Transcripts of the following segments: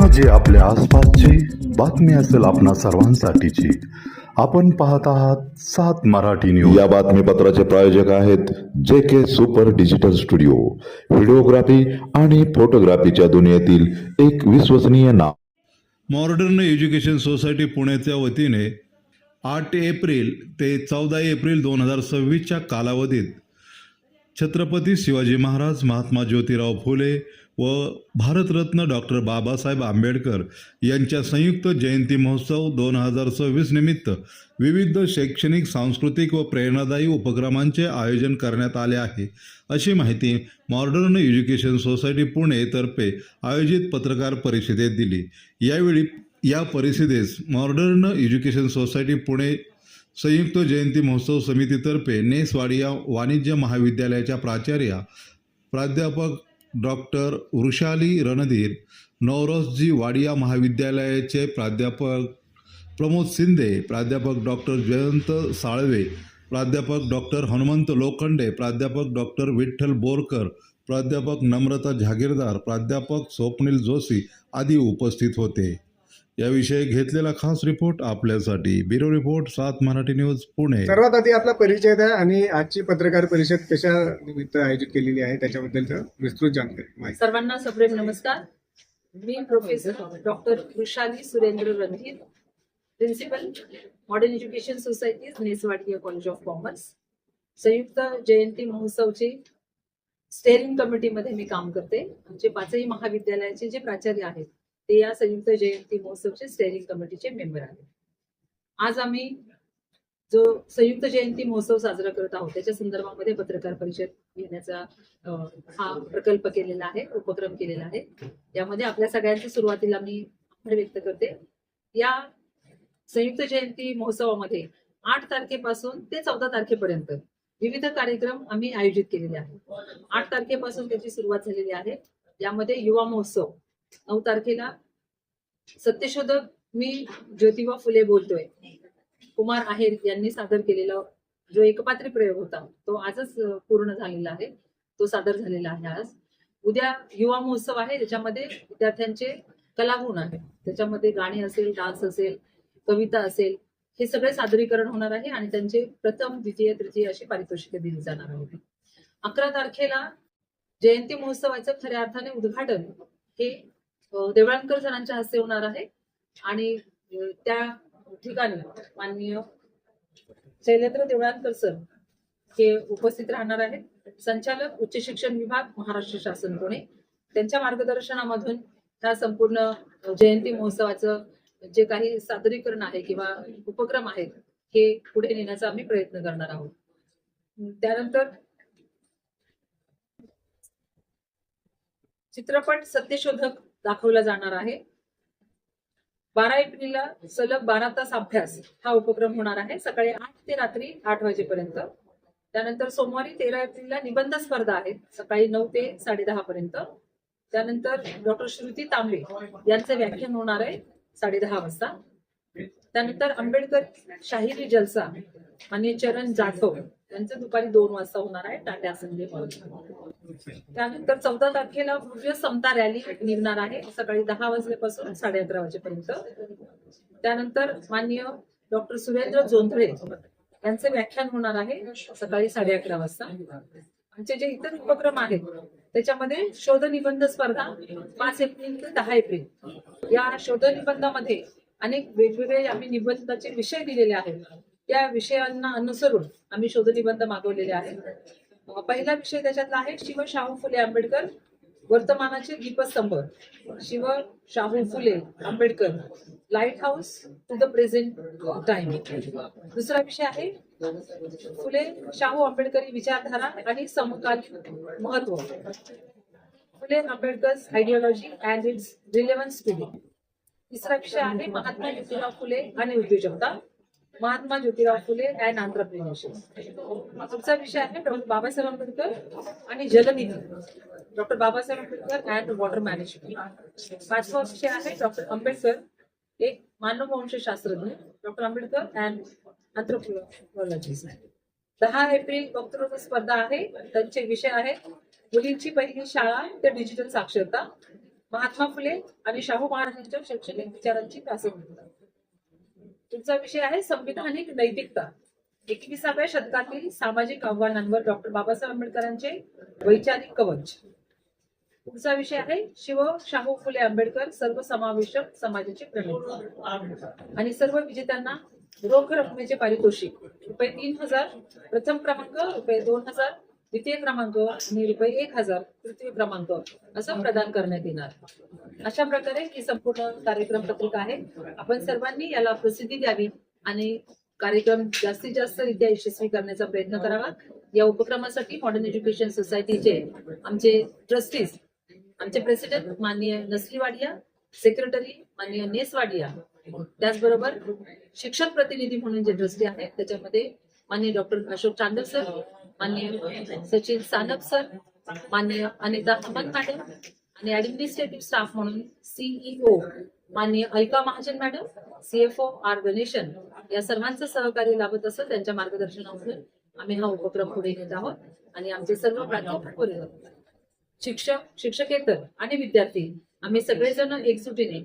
घटना जी आपल्या आसपासची बातमी असेल आपणा सर्वांसाठीची. आपण पाहत आहात 7 मराठी न्यूज. या बातमीपत्राचे प्रायोजक आहेत JK super digital studio. Videography आणि फोटोग्राफीच्या दुनियेतील एक विश्वसनीय नाव. मॉडर्न एज्युकेशन सोसायटी पुण्याच्या वतीने 8 एप्रिल ते 14 एप्रिल 2026च्या कालावधीत छत्रपती शिवाजी महाराज, महात्मा ज्योतिराव फुले व भारतरत्न डॉक्टर बाबासाहेब आंबेडकर यांच्या संयुक्त जयंती महोत्सव 2026 निमित्त विविध शैक्षणिक, सांस्कृतिक व प्रेरणादायी उपक्रमांचे आयोजन करण्यात आले आहे, अशी माहिती मॉडर्न एज्युकेशन सोसायटी पुणे तर्फे आयोजित पत्रकार परिषदेत दिली. यावेळी या परिषदेस मॉडर्न एज्युकेशन सोसायटी पुणे संयुक्त जयंती महोत्सव समितीतर्फे नेसवाडिया वाणिज्य महाविद्यालयाच्या प्राचार्या प्राध्यापक डॉक्टर वृषाली रणधीर, नौरोजी वाडिया महाविद्यालयाचे प्राध्यापक प्रमोद शिंदे, प्राध्यापक डॉक्टर जयंत साळवे, प्राध्यापक डॉक्टर हनुमंत लोखंडे, प्राध्यापक डॉक्टर विठ्ठल बोरकर, प्राध्यापक नम्रता जागीरदार, प्राध्यापक स्वप्नील जोशी आदी उपस्थित होते. याविषयी घेतलेला खास रिपोर्ट आपल्यासाठी. Bureau report 7 Marathi news Pune. सर्वात आधी आपला परिचय द्या आणि आजची पत्रकार परिषद कशा निमित्त आयोजित केलेली आहे त्याच्याबद्दल विस्तृत जानकारी. सर्वांना सप्रेम नमस्कार. मी professor doctor Vrushali Surendra Randhir, principal modern education society Ness Wadia college of commerce, संयुक्त जयंती महोत्सवची स्टेअरिंग कमिटीमध्ये मी काम करते. आमचे 5ही महाविद्यालयाचे जे प्राचार्य आहेत ते या संयुक्त जयंती महोत्सवचे स्टेअरिंग कमिटीचे मेंबर आहेत. आज आम्ही जो संयुक्त जयंती महोत्सव साजरा करत आहोत त्याच्या संदर्भामध्ये पत्रकार परिषद घेण्याचा हा प्रकल्प केलेला आहे, उपक्रम केलेला आहे. यामध्ये आपल्या सगळ्यांच्या सुरुवातीला मी आभार व्यक्त करते. या संयुक्त जयंती महोत्सवामध्ये 8 तारखेपासून ते 14 तारखेपर्यंत विविध कार्यक्रम आम्ही आयोजित केलेले आहेत. 8 तारखेपासून त्याची सुरुवात झालेली आहे. यामध्ये युवा महोत्सव, 9 तारखेला सत्यशोधक मी ज्योतिबा फुले बोलतोय कुमार आहेर यांनी सादर केलेला जो एकपात्री प्रयोग होता तो आजच पूर्ण झालेला आहे, तो सादर झालेला आहे आज. उद्या युवा महोत्सव आहे, त्याच्यामध्ये विद्यार्थ्यांचे कलागुण आहे, त्याच्यामध्ये गाणी असेल, डान्स असेल, कविता असेल, हे सगळे सादरीकरण होणार आहे आणि त्यांचे प्रथम, द्वितीय, तृतीय अशी पारितोषिके दिली जाणार आहेत. 11 तारखेला जयंती महोत्सवाचं खऱ्या अर्थाने उद्घाटन हे देवळणकर सरांच्या हस्ते होणार आहे आणि त्या ठिकाणी माननीय शैलेंद्र देवळणकर सर हे उपस्थित राहणार आहेत. संचालक उच्च शिक्षण विभाग महाराष्ट्र शासन पुणे, त्यांच्या मार्गदर्शनामधून ह्या संपूर्ण जयंती महोत्सवाचं जे काही सादरीकरण आहे किंवा उपक्रम आहेत हे पुढे नेण्याचा आम्ही प्रयत्न करणार आहोत. त्यानंतर चित्रपट सत्यशोधक दाखवला जाणार आहे. 12 एप्रिलला सलग 12 तास अभ्यास हा उपक्रम होणार आहे, सकाळी 8 ते रात्री 8 वाजेपर्यंत. त्यानंतर सोमवारी 13 एप्रिलला निबंध स्पर्धा आहे, सकाळी 9 ते 10:30 पर्यंत. त्यानंतर डॉक्टर श्रुती तांबे यांचे व्याख्यान होणार आहे 10:30 वाजता. त्यानंतर आंबेडकर शाहिरी जलसा आणि चरण जाधव यांचं दुपारी 2 वाजता होणार आहे टाटा संजय हॉल. त्यानंतर 14 तारखेला भव्य समता रॅली निघणार आहे, सकाळी 10 वाजल्यापासून 11:30 वाजेपर्यंत. त्यानंतर माननीय डॉक्टर सुरेंद्र जोंधळे यांचे व्याख्यान होणार आहे सकाळी 11:30 वाजता. आमचे जे इतर उपक्रम आहेत त्याच्यामध्ये शोध निबंध स्पर्धा 5 एप्रिल ते 10 एप्रिल. या शोध निबंधामध्ये अनेक वेगवेगळे आम्ही निबंधाचे विषय दिलेले आहेत. त्या विषयांना अनुसरून आम्ही शोध निबंध मागवलेले आहेत. पहिला विषय त्याच्यातला आहे शिव शाहू फुले आंबेडकर वर्तमानाचे दीपस्तंभ, Shiv Shahu Phule Ambedkar lighthouse to the present time. दुसरा विषय आहे फुले शाहू आंबेडकरी विचारधारा आणि समकालीन महत्व, Phule Ambedkar ideology and its relevance today. तिसरा विषय आहे महात्मा ज्योतिराव फुले आणि उद्योजकता, महात्मा ज्योतिराव फुले अँड एंटरप्रेन्योरशिप. पुढचा विषय आहे डॉक्टर बाबासाहेब आंबेडकर आणि जलनिधी, doctor Babasaheb Ambedkar and water management. 5वा विषय आहे डॉक्टर आंबेडकर एक मानववंश शास्त्रज्ञ, doctor Ambedkar and anthropologist. 10 April वक्तृत्व स्पर्धा आहे, त्यांचे विषय आहेत मुलींची पहिली शाळा ते डिजिटल साक्षरता, महात्मा फुले आणि शाहू महाराजांच्या शैक्षणिक विचारांची प्रासंगिकता. तुमचा विषय आहे संविधानिक नैतिकता. 21व्या शतकातील सामाजिक आव्हानांवर डॉक्टर बाबासाहेब आंबेडकरांचे वैचारिक कवच. पुढचा विषय आहे शिव शाहू फुले आंबेडकर सर्वसमावेशक समाजाचे प्रणेते. आणि सर्व विजेत्यांना रोख रकमेचे पारितोषिक ₹3000 प्रथम क्रमांक, ₹2000 द्वितीय क्रमांक आणि ₹1000 तृतीय क्रमांक असं प्रदान करण्यात येणार. अशा प्रकारे ही संपूर्ण कार्यक्रम पत्रिका आहे. आपण सर्वांनी याला प्रसिद्धी द्यावी आणि कार्यक्रम जास्तीत जास्त रित्या यशस्वी करण्याचा प्रयत्न करावा. या उपक्रमासाठी मॉडर्न एज्युकेशन सोसायटीचे आमचे ट्रस्टीज, आमचे प्रेसिडेंट माननीय नसली वाडिया, सेक्रेटरी माननीय नेस वाडिया, त्याचबरोबर शिक्षक प्रतिनिधी म्हणून जे ट्रस्टी आहेत त्याच्यामध्ये माननीय डॉक्टर अशोक चांदक सर, माननीय सचिन सानप सर, माननीय अनिता अहमद मॅडम आणि ऍडमिनिस्ट्रेटिव्ह स्टाफ म्हणून सीईओ माननीय Alka Mahajan madam, CFO R Ganesan, या सर्वांचं सहकार्य लाभत असत. त्यांच्या मार्गदर्शनामधून आम्ही हा उपक्रम पुढे घेत आहोत आणि आमचे सर्व प्राध्यापक पुढे जात आहेत. शिक्षक, शिक्षकेतर आणि विद्यार्थी आम्ही सगळेजण एकजुटीने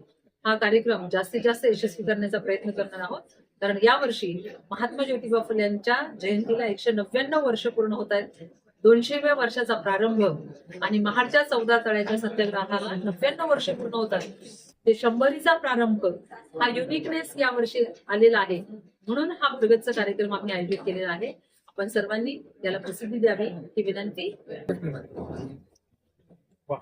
हा कार्यक्रम जास्तीत जास्त यशस्वी करण्याचा प्रयत्न करणार आहोत. कारण यावर्षी महात्मा ज्योतिबा फुले यांच्या जयंतीला 199 वर्ष पूर्ण होत आहेत. 200व्या वर्षाचा प्रारंभ आणि महाडच्या 14 तळ्याच्या सत्याग्रहाला 99 वर्ष पूर्ण होत आहेत. ते 100रीचा प्रारंभ हा युनिकनेस यावर्षी आलेला आहे. म्हणून हा प्रगतचा कार्यक्रम आम्ही आयोजित केलेला आहे. आपण सर्वांनी त्याला प्रसिद्धी द्यावी ही विनंती. वा.